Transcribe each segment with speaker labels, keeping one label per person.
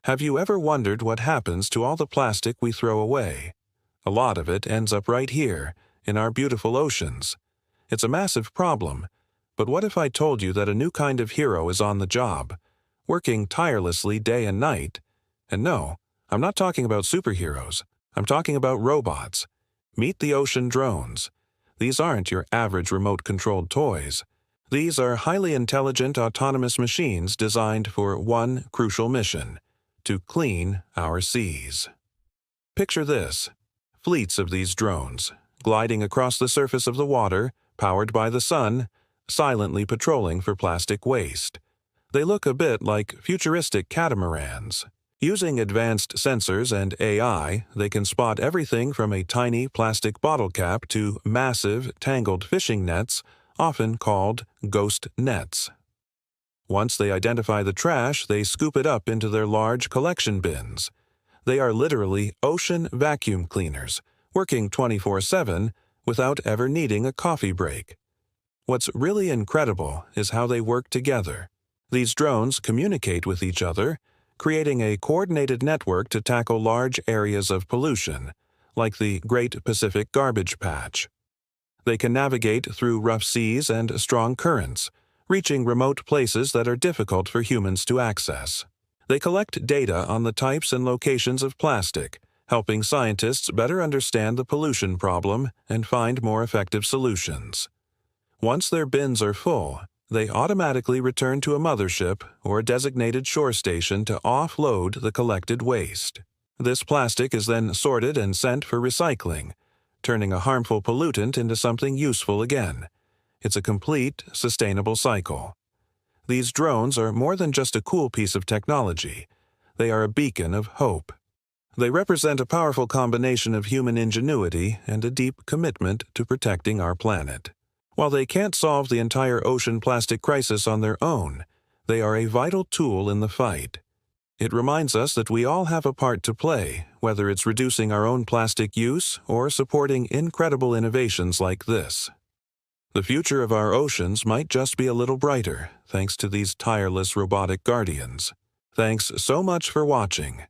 Speaker 1: Have you ever wondered what happens to all the plastic we throw away? A lot of it ends up right here, in our beautiful oceans. It's a massive problem, but what if I told you that a new kind of hero is on the job, working tirelessly day and night? And no, I'm not talking about superheroes. I'm talking about robots. Meet the ocean drones. These aren't your average remote-controlled toys. These are highly intelligent autonomous machines designed for one crucial mission: to clean our seas. Picture this: fleets of these drones, gliding across the surface of the water, powered by the sun, silently patrolling for plastic waste. They look a bit like futuristic catamarans. Using advanced sensors and AI, they can spot everything from a tiny plastic bottle cap to massive, tangled fishing nets, often called ghost nets. Once they identify the trash, they scoop it up into their large collection bins. They are literally ocean vacuum cleaners, working 24/7 without ever needing a coffee break. What's really incredible is how they work together. These drones communicate with each other, creating a coordinated network to tackle large areas of pollution, like the Great Pacific Garbage Patch. They can navigate through rough seas and strong currents, reaching remote places that are difficult for humans to access. They collect data on the types and locations of plastic, helping scientists better understand the pollution problem and find more effective solutions. Once their bins are full, they automatically return to a mothership or a designated shore station to offload the collected waste. This plastic is then sorted and sent for recycling, turning a harmful pollutant into something useful again. It's a complete, sustainable cycle. These drones are more than just a cool piece of technology. They are a beacon of hope. They represent a powerful combination of human ingenuity and a deep commitment to protecting our planet. While they can't solve the entire ocean plastic crisis on their own, they are a vital tool in the fight. It reminds us that we all have a part to play, whether it's reducing our own plastic use or supporting incredible innovations like this. The future of our oceans might just be a little brighter, thanks to these tireless robotic guardians. Thanks so much for watching.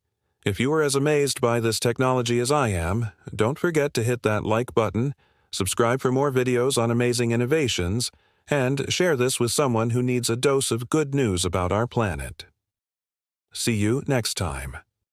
Speaker 1: If you are as amazed by this technology as I am, don't forget to hit that like button, subscribe for more videos on amazing innovations, and share this with someone who needs a dose of good news about our planet. See you next time.